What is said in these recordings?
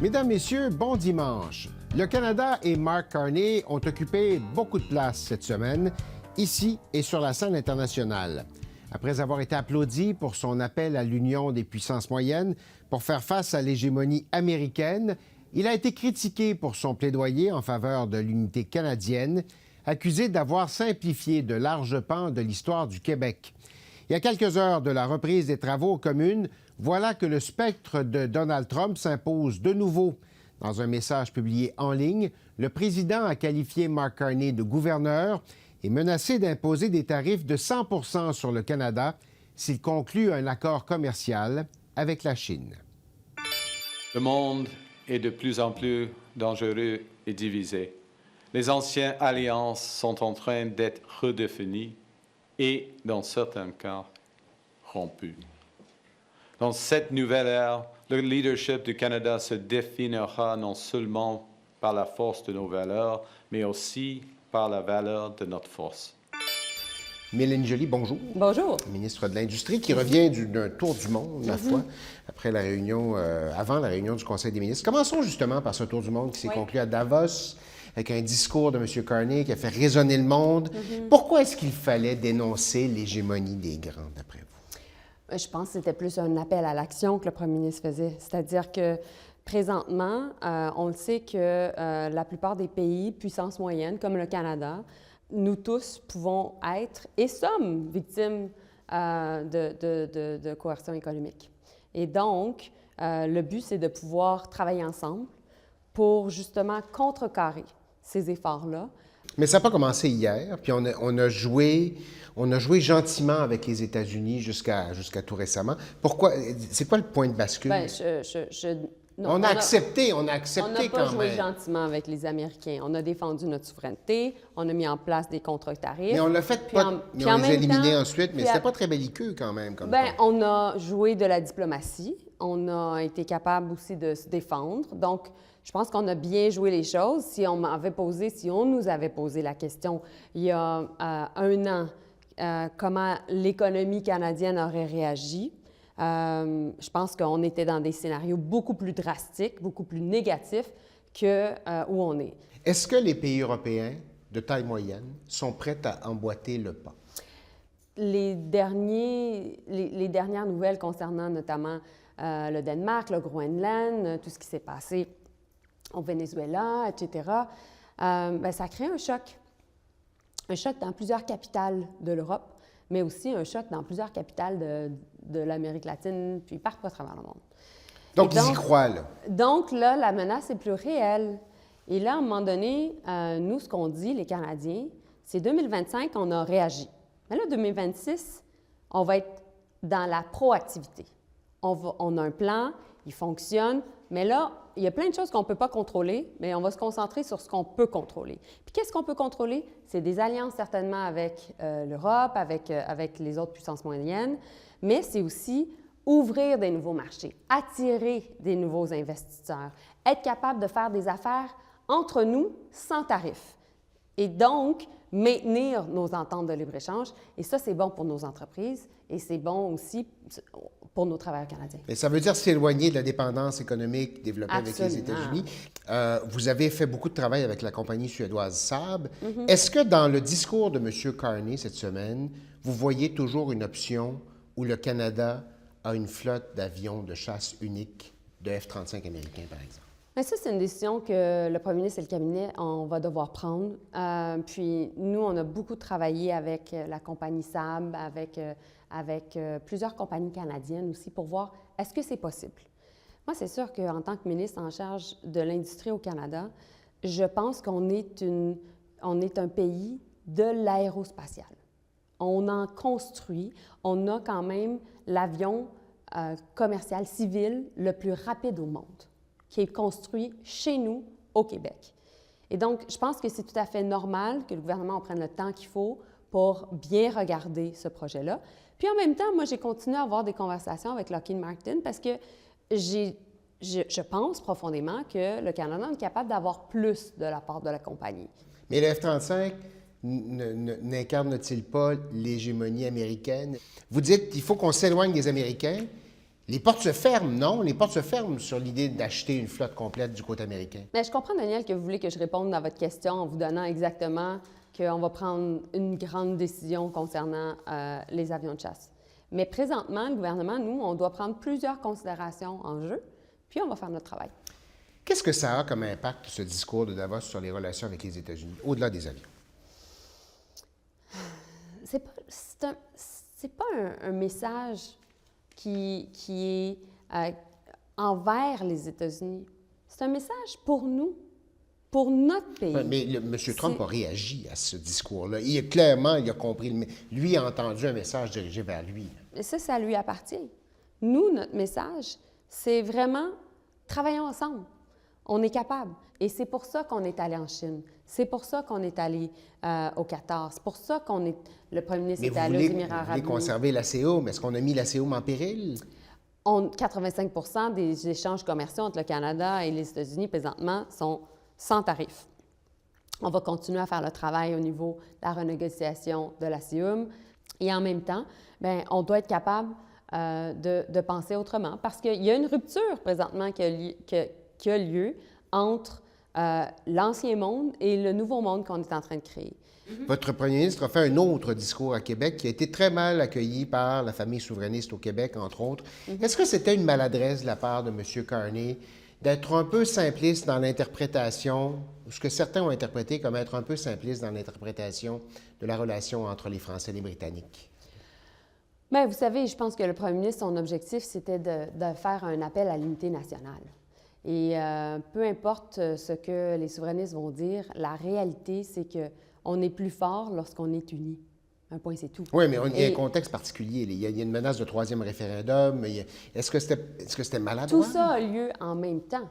Mesdames, Messieurs, bon dimanche. Le Canada et Mark Carney ont occupé beaucoup de place cette semaine, ici et sur la scène internationale. Après avoir été applaudi pour son appel à l'union des puissances moyennes pour faire face à l'hégémonie américaine, il a été critiqué pour son plaidoyer en faveur de l'unité canadienne, accusé d'avoir simplifié de larges pans de l'histoire du Québec. Il y a quelques heures de la reprise des travaux aux communes, voilà que le spectre de Donald Trump s'impose de nouveau. Dans un message publié en ligne, le président a qualifié Mark Carney de gouverneur et menacé d'imposer des tarifs de 100 % sur le Canada s'il conclut un accord commercial avec la Chine. Le monde est de plus en plus dangereux et divisé. Les anciennes alliances sont en train d'être redéfinies et, dans certains cas, rompues. Dans cette nouvelle ère, le leadership du Canada se définira non seulement par la force de nos valeurs, mais aussi par la valeur de notre force. Mélanie Joly, bonjour. Bonjour. Ministre de l'Industrie, qui revient d'un tour du monde, ma foi, après la réunion, avant la réunion du Conseil des ministres. Commençons justement par ce tour du monde qui s'est conclu à Davos, avec un discours de M. Carney qui a fait résonner le monde. Pourquoi est-ce qu'il fallait dénoncer l'hégémonie des grands, d'après vous? Je pense que c'était plus un appel à l'action que le premier ministre faisait. C'est-à-dire que présentement, on le sait que la plupart des pays, puissance moyenne, comme le Canada, nous tous pouvons être et sommes victimes de coercion économique. Et donc, le but, c'est de pouvoir travailler ensemble pour justement contrecarrer ces efforts-là. Mais ça n'a pas commencé hier, puis on a joué gentiment avec les États-Unis jusqu'à tout récemment. Pourquoi? C'est quoi le point de bascule? Bien, non, on a accepté on n'a quand pas joué même. gentiment avec les Américains. On a défendu notre souveraineté, on a mis en place des contre-tarifs. Mais on l'a fait puis pas, en- mais puis on en les a même éliminés temps- ensuite, mais puis c'était pas très belliqueux quand même. Comme Bien, temps. on a joué de la diplomatie, on a été capable aussi de se défendre. Donc, je pense qu'on a bien joué les choses. Si on nous avait posé la question il y a un an, comment l'économie canadienne aurait réagi, je pense qu'on était dans des scénarios beaucoup plus drastiques, beaucoup plus négatifs que où on est. Est-ce que les pays européens de taille moyenne sont prêts à emboîter le pas? Les dernières nouvelles concernant notamment le Danemark, le Groenland, tout ce qui s'est passé au Venezuela, etc., bien, ça crée un choc. Un choc dans plusieurs capitales de l'Europe, mais aussi un choc dans plusieurs capitales de l'Amérique latine, puis partout à travers le monde. Donc, ils y croient, là. Donc, là, la menace est plus réelle. Et là, à un moment donné, nous, ce qu'on dit, les Canadiens, c'est 2025, on a réagi. Mais là, 2026, on va être dans la proactivité. On a un plan, il fonctionne, mais là, il y a plein de choses qu'on ne peut pas contrôler, mais on va se concentrer sur ce qu'on peut contrôler. Puis qu'est-ce qu'on peut contrôler? C'est des alliances certainement avec l'Europe, avec les autres puissances moyennes, mais c'est aussi ouvrir des nouveaux marchés, attirer des nouveaux investisseurs, être capable de faire des affaires entre nous sans tarif. Et donc, maintenir nos ententes de libre-échange. Et ça, c'est bon pour nos entreprises et c'est bon aussi pour nos travailleurs canadiens. Mais ça veut dire s'éloigner de la dépendance économique développée avec les États-Unis. Vous avez fait beaucoup de travail avec la compagnie suédoise Saab. Est-ce que dans le discours de M. Carney cette semaine, vous voyez toujours une option où le Canada a une flotte d'avions de chasse unique de F-35 américains, par exemple? Mais ça, c'est une décision que le premier ministre et le cabinet, on va devoir prendre. Puis nous, on a beaucoup travaillé avec la compagnie Saab, avec plusieurs compagnies canadiennes aussi, pour voir est-ce que c'est possible. Moi, c'est sûr qu'en tant que ministre en charge de l'industrie au Canada, je pense qu'on est un pays de l'aérospatial. On en construit, on a quand même l'avion commercial civil le plus rapide au monde, qui est construit chez nous, au Québec. Et donc, je pense que c'est tout à fait normal que le gouvernement prenne le temps qu'il faut pour bien regarder ce projet-là. Puis en même temps, moi, j'ai continué à avoir des conversations avec Lockheed Martin parce que je pense profondément que le Canada est capable d'avoir plus de la part de la compagnie. Mais le F-35 n'incarne-t-il pas l'hégémonie américaine? Vous dites qu'il faut qu'on s'éloigne des Américains. Les portes se ferment, non? Les portes se ferment sur l'idée d'acheter une flotte complète du côté américain. Mais je comprends, Daniel, que vous voulez que je réponde à votre question en vous donnant exactement qu'on va prendre une grande décision concernant les avions de chasse. Mais présentement, le gouvernement, nous, on doit prendre plusieurs considérations en jeu, puis on va faire notre travail. Qu'est-ce que ça a comme impact, ce discours de Davos, sur les relations avec les États-Unis, au-delà des avions? C'est pas un message qui est envers les États-Unis. C'est un message pour nous, pour notre pays. Mais M. Trump a réagi à ce discours-là. Clairement, il a compris. Lui a entendu un message dirigé vers lui. Et ça lui appartient. Nous, notre message, c'est vraiment travaillons ensemble. On est capable. Et c'est pour ça qu'on est allé en Chine. C'est pour ça qu'on est allé au Qatar. C'est pour ça le premier ministre est allé aux Émirats arabes unis. Vous voulez conserver l'ASEOM, mais est-ce qu'on a mis l'ASEOM en péril? 85 des échanges commerciaux entre le Canada et les États-Unis présentement sont sans tarif. On va continuer à faire le travail au niveau de la renégociation de l'ASEOM. Et en même temps, bien, on doit être capable de penser autrement parce qu'il y a une rupture présentement qui a lieu entre l'ancien monde et le nouveau monde qu'on est en train de créer. Votre premier ministre a fait un autre discours à Québec qui a été très mal accueilli par la famille souverainiste au Québec, entre autres. Est-ce que c'était une maladresse de la part de M. Carney d'être un peu simpliste dans l'interprétation, ce que certains ont interprété comme être un peu simpliste dans l'interprétation de la relation entre les Français et les Britanniques? Bien, vous savez, je pense que le premier ministre, son objectif, c'était de faire un appel à l'unité nationale. Et peu importe ce que les souverainistes vont dire, la réalité, c'est qu'on est plus fort lorsqu'on est unis. Un point, c'est tout. Oui, mais il y a un contexte particulier. Il y a une menace de troisième référendum. Est-ce que c'était maladroit? Tout ça a lieu en même temps.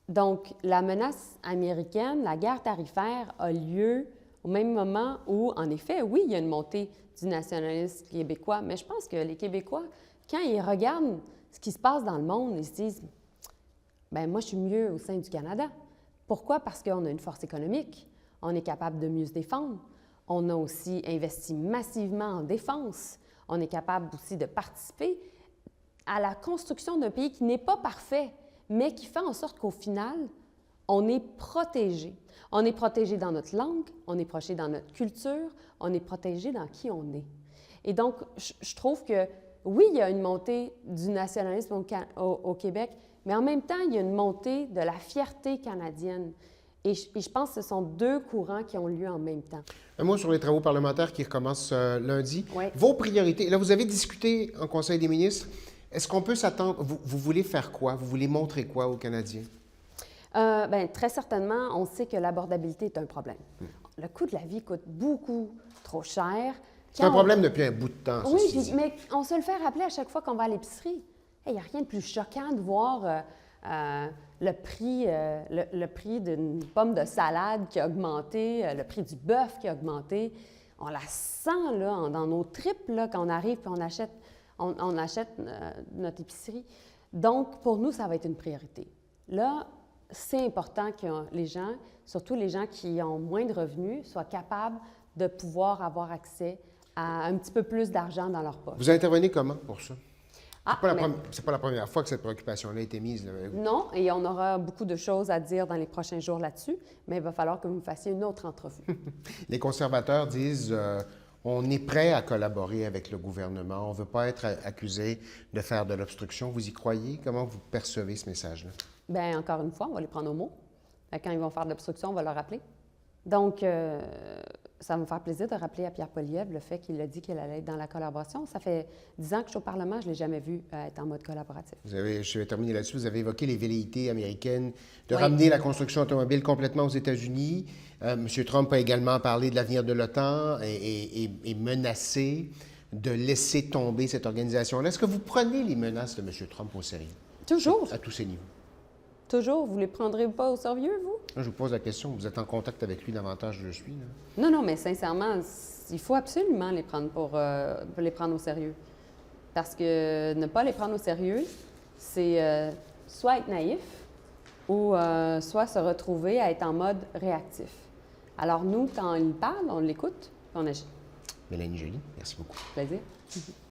Donc, la menace américaine, la guerre tarifaire a lieu au même moment où, en effet, oui, il y a une montée du nationalisme québécois, mais je pense que les Québécois, quand ils regardent ce qui se passe dans le monde, ils se disent bien, moi, je suis mieux au sein du Canada. Pourquoi? Parce qu'on a une force économique. On est capable de mieux se défendre. On a aussi investi massivement en défense. On est capable aussi de participer à la construction d'un pays qui n'est pas parfait, mais qui fait en sorte qu'au final, on est protégé. On est protégé dans notre langue, on est protégé dans notre culture, on est protégé dans qui on est. Et donc, je trouve que, oui, il y a une montée du nationalisme au Québec, mais en même temps, il y a une montée de la fierté canadienne. Et je pense que ce sont deux courants qui ont lieu en même temps. Un mot sur les travaux parlementaires qui recommencent lundi. Oui. Vos priorités, là, vous avez discuté en Conseil des ministres. Est-ce qu'on peut s'attendre, vous voulez faire quoi? Vous voulez montrer quoi aux Canadiens? Bien, très certainement, on sait que l'abordabilité est un problème. Le coût de la vie coûte beaucoup trop cher. C'est un problème depuis un bout de temps, Oui, ceci dit. mais on se le fait rappeler à chaque fois qu'on va à l'épicerie. Il n'y a rien de plus choquant de voir le prix d'une pomme de salade qui a augmenté, le prix du bœuf qui a augmenté. On la sent là, dans nos tripes là, quand on arrive et on achète notre épicerie. Donc, pour nous, ça va être une priorité. Là, c'est important que les gens, surtout les gens qui ont moins de revenus, soient capables de pouvoir avoir accès à un petit peu plus d'argent dans leur poche. Vous intervenez comment pour ça? Ah, C'est pas la première fois que cette préoccupation-là a été mise. Là. Non, et on aura beaucoup de choses à dire dans les prochains jours là-dessus, mais il va falloir que vous me fassiez une autre entrevue. Les conservateurs disent on est prêt à collaborer avec le gouvernement, on ne veut pas être accusé de faire de l'obstruction. Vous y croyez? Comment vous percevez ce message-là? Bien, encore une fois, on va les prendre au mot. Quand ils vont faire de l'obstruction, on va leur rappeler. Donc, ça va me faire plaisir de rappeler à Pierre Poilievre le fait qu'il a dit qu'il allait être dans la collaboration. Ça fait 10 ans que je suis au Parlement, je ne l'ai jamais vu être en mode collaboratif. Je vais terminer là-dessus. Vous avez évoqué les velléités américaines de ramener la construction automobile complètement aux États-Unis. M. Trump a également parlé de l'avenir de l'OTAN et menacé de laisser tomber cette organisation-là. Est-ce que vous prenez les menaces de M. Trump au sérieux? Toujours. À tous ces niveaux. Toujours. Vous ne les prendrez pas au sérieux, vous? Là, je vous pose la question. Vous êtes en contact avec lui davantage que je suis. Là. Non, mais sincèrement, il faut absolument les prendre pour les prendre au sérieux. Parce que ne pas les prendre au sérieux, c'est soit être naïf ou soit se retrouver à être en mode réactif. Alors nous, quand il parle, on l'écoute et on agit. Mélanie Joly, merci beaucoup. Plaisir.